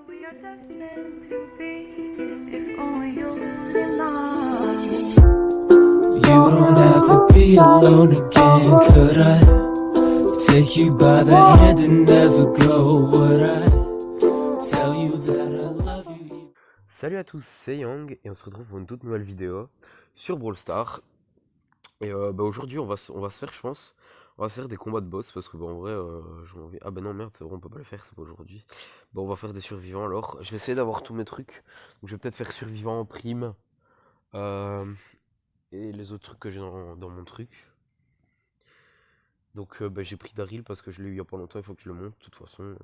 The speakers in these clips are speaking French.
we are just meant to be. If only you would enough. You don't have to be alone again. Could I take you by the hand and never go? Would I tell you that I love you? Salut à tous, c'est Yang et on se retrouve pour une toute nouvelle vidéo sur Brawl Stars. Et aujourd'hui on va se faire, je pense, on va se faire des combats de boss parce que en vrai j'ai envie. Ah bah non merde, c'est vrai, on peut pas le faire, c'est pas aujourd'hui. Bon, on va faire des survivants alors. Je vais essayer d'avoir tous mes trucs. Donc je vais peut-être faire survivant en prime et les autres trucs que j'ai dans mon truc. Donc j'ai pris Daryl parce que je l'ai eu il y a pas longtemps, il faut que je le monte de toute façon.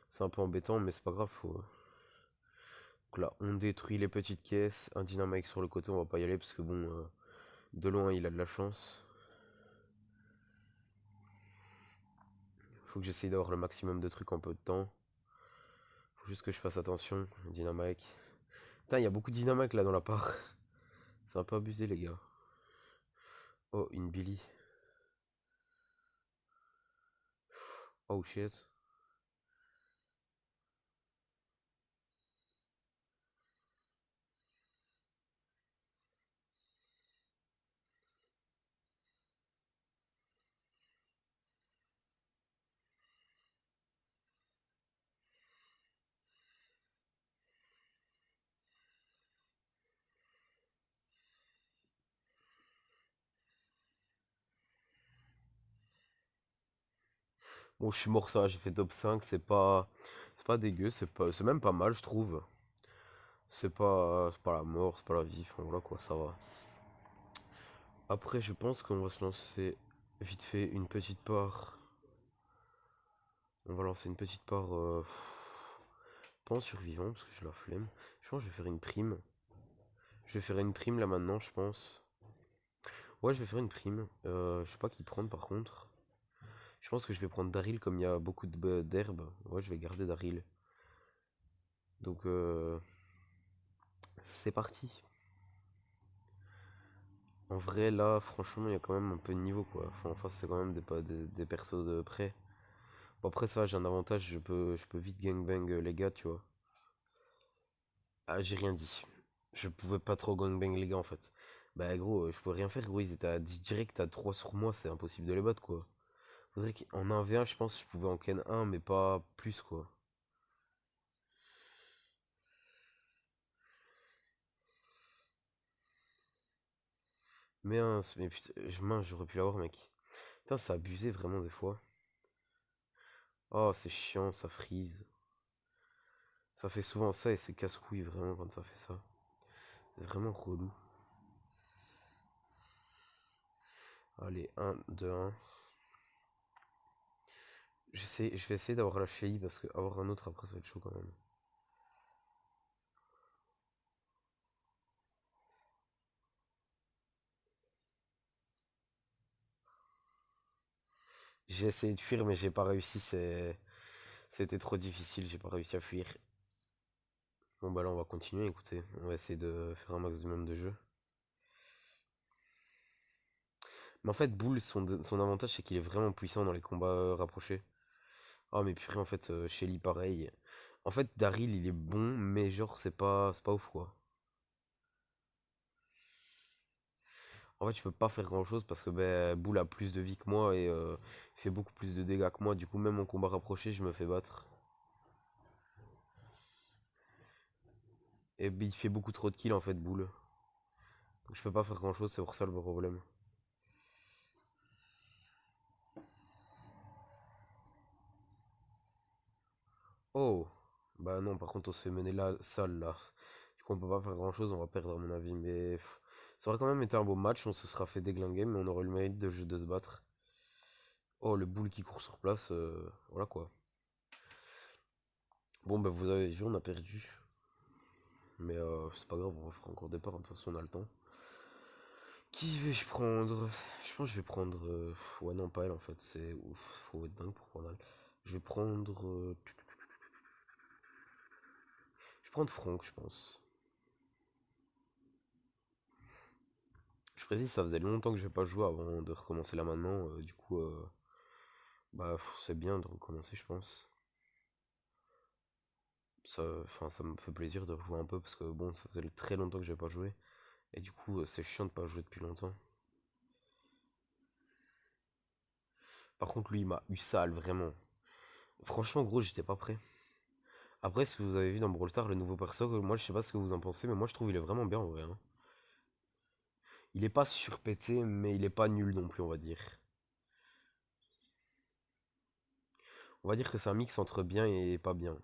C'est un peu embêtant mais c'est pas grave, faut. Donc là, on détruit les petites caisses. Un dynamite sur le côté, on va pas y aller parce que bon, de loin, il a de la chance. Faut que j'essaye d'avoir le maximum de trucs en peu de temps. Faut juste que je fasse attention. Dynamite. Putain, il y a beaucoup de dynamite là dans la part. C'est un peu abusé, les gars. Oh, une Billy. Oh shit. Bon, je suis mort, ça, j'ai fait top 5, c'est pas dégueu, c'est même pas mal, je trouve. C'est pas la mort, c'est pas la vie, enfin voilà quoi, ça va. Après, je pense qu'on va se lancer vite fait une petite part. On va lancer une petite part pas en survivant parce que j'ai la flemme. Je pense que je vais faire une prime. Je vais faire une prime là maintenant, je pense. Ouais, je vais faire une prime. Je sais pas qui prendre par contre. Je pense que je vais prendre Daryl comme il y a beaucoup d'herbe. Ouais, je vais garder Daryl. Donc c'est parti. En vrai là, franchement, il y a quand même un peu de niveau quoi. Enfin, en face, c'est quand même des persos de près. Bon, après ça, j'ai un avantage, je peux vite gangbang les gars, tu vois. Ah, j'ai rien dit. Je pouvais pas trop gangbang les gars en fait. Bah gros, je pouvais rien faire gros, ils étaient direct à 3 sur moi, c'est impossible de les battre quoi. Faudrait qu'en 1v1, je pense que je pouvais en ken un mais pas plus quoi. Mais putain, mince, j'aurais pu l'avoir mec. Putain, ça abusé vraiment des fois. Oh, c'est chiant, ça freeze. Ça fait souvent ça et c'est casse-couille vraiment quand ça fait ça. C'est vraiment relou. Allez, 1, 2, 1. Je vais essayer d'avoir la Shelly parce que avoir un autre après ça va être chaud quand même. J'ai essayé de fuir mais j'ai pas réussi, c'était trop difficile, j'ai pas réussi à fuir. Bon bah là on va continuer, écoutez, on va essayer de faire un maximum de jeu. Mais en fait Bull, son avantage c'est qu'il est vraiment puissant dans les combats rapprochés. Ah mais purée en fait Shelly pareil. En fait Daryl il est bon mais genre c'est pas ouf quoi. En fait je peux pas faire grand chose parce que ben Bull a plus de vie que moi et il fait beaucoup plus de dégâts que moi. Du coup même en combat rapproché je me fais battre. Et ben, il fait beaucoup trop de kills en fait Bull. Donc je peux pas faire grand chose, c'est pour ça le problème. Oh. Bah non, par contre on se fait mener là, sale là. Du coup on peut pas faire grand chose, on va perdre à mon avis. Mais ça aurait quand même été un beau match, on se sera fait déglinguer, mais on aurait eu le mérite de se battre. Oh, le boule qui court sur place, voilà quoi. Bon bah vous avez vu, on a perdu. Mais c'est pas grave, on va faire encore des parts, de toute façon on a le temps. Qui vais-je prendre? Je pense que je vais prendre... ouais non, pas elle en fait, c'est ouf, faut être dingue pour prendre elle. Je vais prendre... je vais prendre Franck, je pense. Je précise, ça faisait longtemps que je n'ai pas joué avant de recommencer là maintenant. Du coup, bah, c'est bien de recommencer, je pense. enfin, ça me fait plaisir de rejouer un peu parce que bon, ça faisait très longtemps que j'ai pas joué. Et du coup, c'est chiant de pas jouer depuis longtemps. Par contre, lui, il m'a eu sale, vraiment. Franchement, gros, j'étais pas prêt. Après, si vous avez vu dans Brawl Stars le nouveau perso, moi je sais pas ce que vous en pensez, mais moi je trouve il est vraiment bien en vrai, hein. Il est pas surpété, mais il est pas nul non plus, on va dire. On va dire que c'est un mix entre bien et pas bien.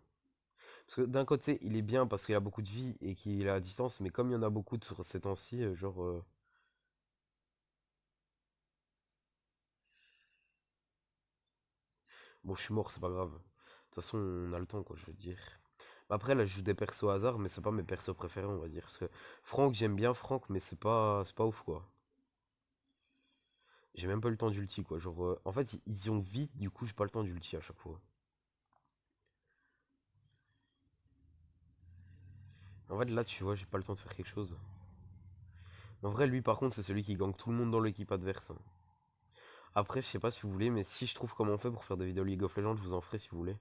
Parce que d'un côté, il est bien parce qu'il a beaucoup de vie et qu'il est à distance, mais comme il y en a beaucoup sur ces temps-ci, bon, je suis mort, c'est pas grave. De toute façon, on a le temps, quoi, je veux dire. Après, là, je joue des persos au hasard, mais c'est pas mes persos préférés, on va dire. Parce que Franck, j'aime bien Franck, mais c'est pas ouf, quoi. J'ai même pas le temps d'ulti, quoi. Genre, en fait, ils y ont vite, du coup, j'ai pas le temps d'ulti à chaque fois. En fait, là, tu vois, j'ai pas le temps de faire quelque chose. En vrai, lui, par contre, c'est celui qui gank tout le monde dans l'équipe adverse, hein. Après, je sais pas si vous voulez, mais si je trouve comment on fait pour faire des vidéos League of Legends, je vous en ferai si vous voulez.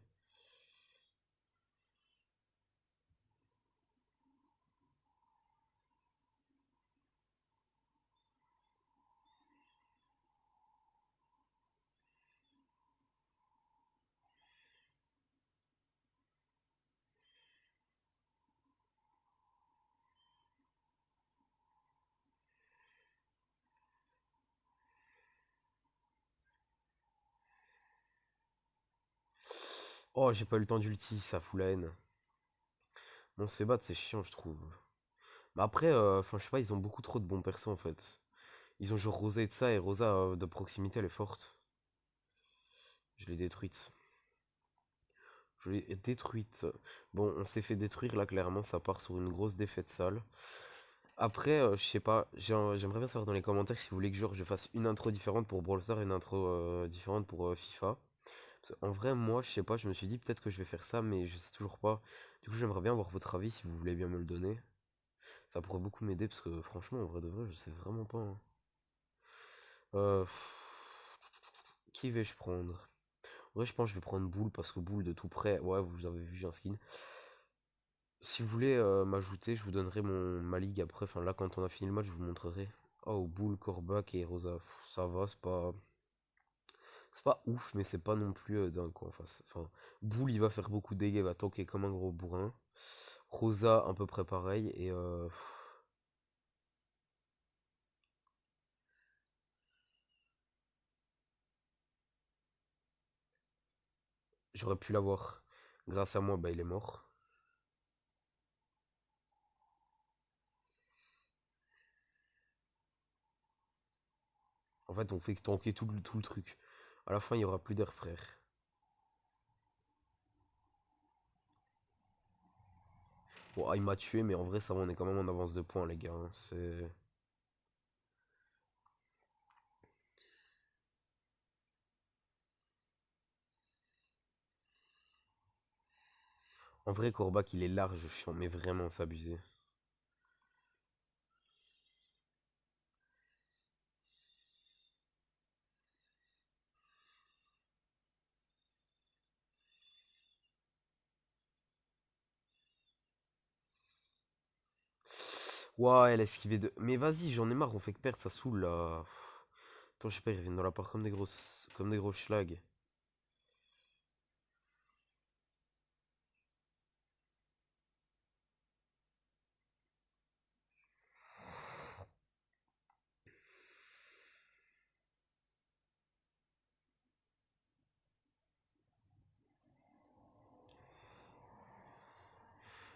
Oh, j'ai pas eu le temps d'ulti, ça fout la haine. On se fait battre, c'est chiant, je trouve. Mais après, enfin, je sais pas, ils ont beaucoup trop de bons persos en fait. Ils ont genre Rosa et de ça, et Rosa de proximité, elle est forte. Je l'ai détruite. Je l'ai détruite. Bon, on s'est fait détruire là, clairement, ça part sur une grosse défaite sale. Après, je sais pas, j'aimerais bien savoir dans les commentaires si vous voulez que genre, je fasse une intro différente pour Brawl Stars et une intro différente pour FIFA. En vrai, moi, je sais pas, je me suis dit peut-être que je vais faire ça, mais je sais toujours pas. Du coup, j'aimerais bien avoir votre avis si vous voulez bien me le donner. Ça pourrait beaucoup m'aider parce que franchement, en vrai de vrai, je sais vraiment pas, hein. Euh, Qui vais-je prendre? En vrai, je pense que je vais prendre Boule parce que Boule de tout près, ouais, vous avez vu, j'ai un skin. Si vous voulez m'ajouter, je vous donnerai ma ligue après. Enfin, là, quand on a fini le match, je vous montrerai. Oh, Boule, Corbac et Rosa, ça va, c'est pas ouf, mais c'est pas non plus dingue quoi en face. Enfin, Boule il va faire beaucoup de dégâts, il va tanker comme un gros bourrin. Rosa, à peu près pareil, et j'aurais pu l'avoir. Grâce à moi, bah il est mort. En fait, on fait tanker tout le truc. À la fin, il y aura plus d'air, frère. Bon, ah, il m'a tué, mais en vrai, ça va, on est quand même en avance de points, les gars, hein. C'est. En vrai, Corbac, il est large, chiant, mais vraiment, c'est abusé. Ouah, elle a esquivé de. Mais vas-y, j'en ai marre, on fait que perdre, ça saoule là. Attends, je sais pas, ils reviennent dans la part comme des gros schlags.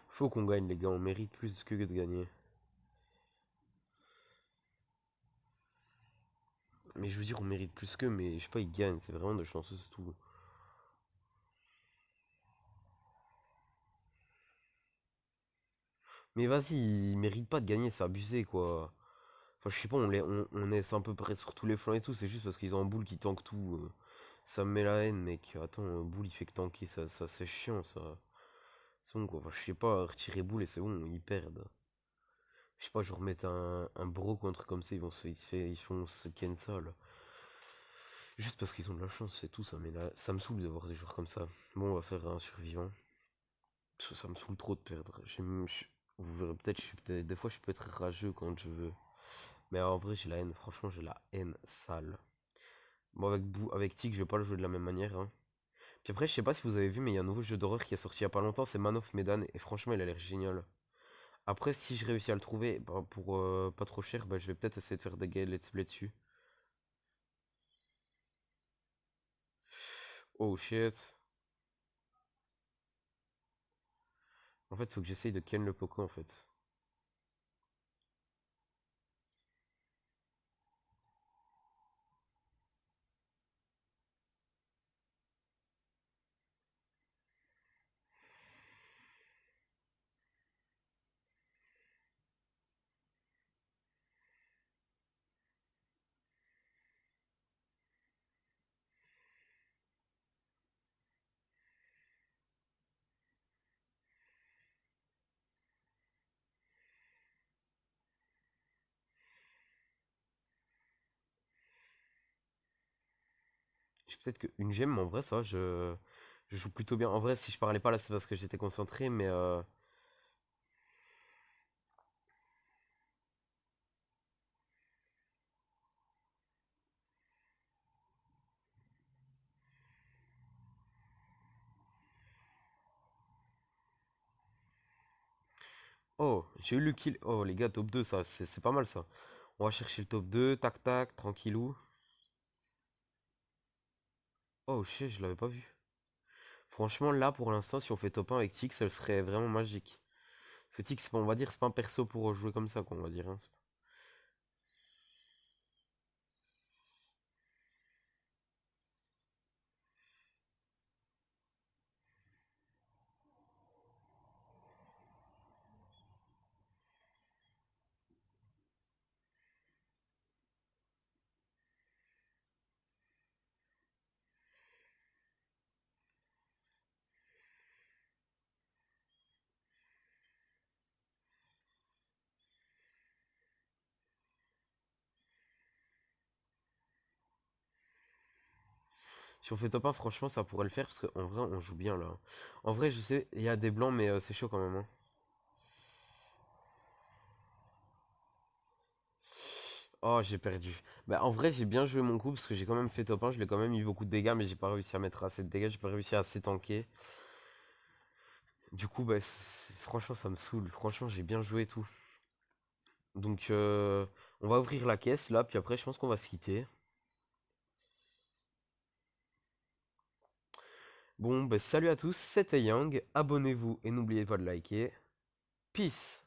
Faut qu'on gagne, les gars, on mérite plus que de gagner. Mais je veux dire, on mérite plus qu'eux, mais je sais pas, ils gagnent, c'est vraiment de chanceux, c'est tout. Mais vas-y, ils méritent pas de gagner, c'est abusé, quoi. Enfin, je sais pas, on est à peu près sur tous les flancs et tout, c'est juste parce qu'ils ont un boule qui tank tout. Ça me met la haine, mec. Attends, un boule il fait que tanker, ça c'est chiant, ça. C'est bon, quoi. Enfin, je sais pas, retirer boule et c'est bon, ils perdent. Je sais pas, je remettre un broc ou un truc comme ça, ils font ce ken ça, là. Juste parce qu'ils ont de la chance, c'est tout, ça me saoule de voir des joueurs comme ça. Bon, on va faire un survivant. Parce que ça me saoule trop de perdre. Vous verrez peut-être, des fois je peux être rageux quand je veux. Mais en vrai, j'ai la haine. Franchement, j'ai la haine sale. Bon, avec Tic, je vais pas le jouer de la même manière, hein. Puis après, je sais pas si vous avez vu, mais il y a un nouveau jeu d'horreur qui est sorti il y a pas longtemps, c'est Man of Medan, et franchement, il a l'air génial. Après, si je réussis à le trouver bah, pour pas trop cher, bah, je vais peut-être essayer de faire des let's play dessus. Oh shit. En fait, faut que j'essaye de ken le Poco en fait. J'ai peut-être qu'une gemme, mais en vrai, ça va, je joue plutôt bien. En vrai, si je parlais pas là, c'est parce que j'étais concentré, mais oh, j'ai eu le kill. Oh, les gars, top 2 ça, c'est pas mal ça. On va chercher le top 2 tac tac, tranquillou. Oh shit, je l'avais pas vu. Franchement, là, pour l'instant, si on fait top 1 avec Tix, ça serait vraiment magique. Parce que Tix, on va dire, c'est pas un perso pour jouer comme ça, quoi, on va dire, hein. Si on fait top 1, franchement, ça pourrait le faire, parce qu'en vrai, on joue bien, là. En vrai, je sais, il y a des blancs, mais c'est chaud quand même, hein. Oh, j'ai perdu. Bah, en vrai, j'ai bien joué mon coup, parce que j'ai quand même fait top 1, je l'ai quand même eu beaucoup de dégâts, mais j'ai pas réussi à mettre assez de dégâts, j'ai pas réussi à assez tanker. Du coup, bah, franchement, ça me saoule. Franchement, j'ai bien joué et tout. Donc, on va ouvrir la caisse, là, puis après, je pense qu'on va se quitter. Bon, bah, salut à tous, c'était Yang. Abonnez-vous et n'oubliez pas de liker. Peace!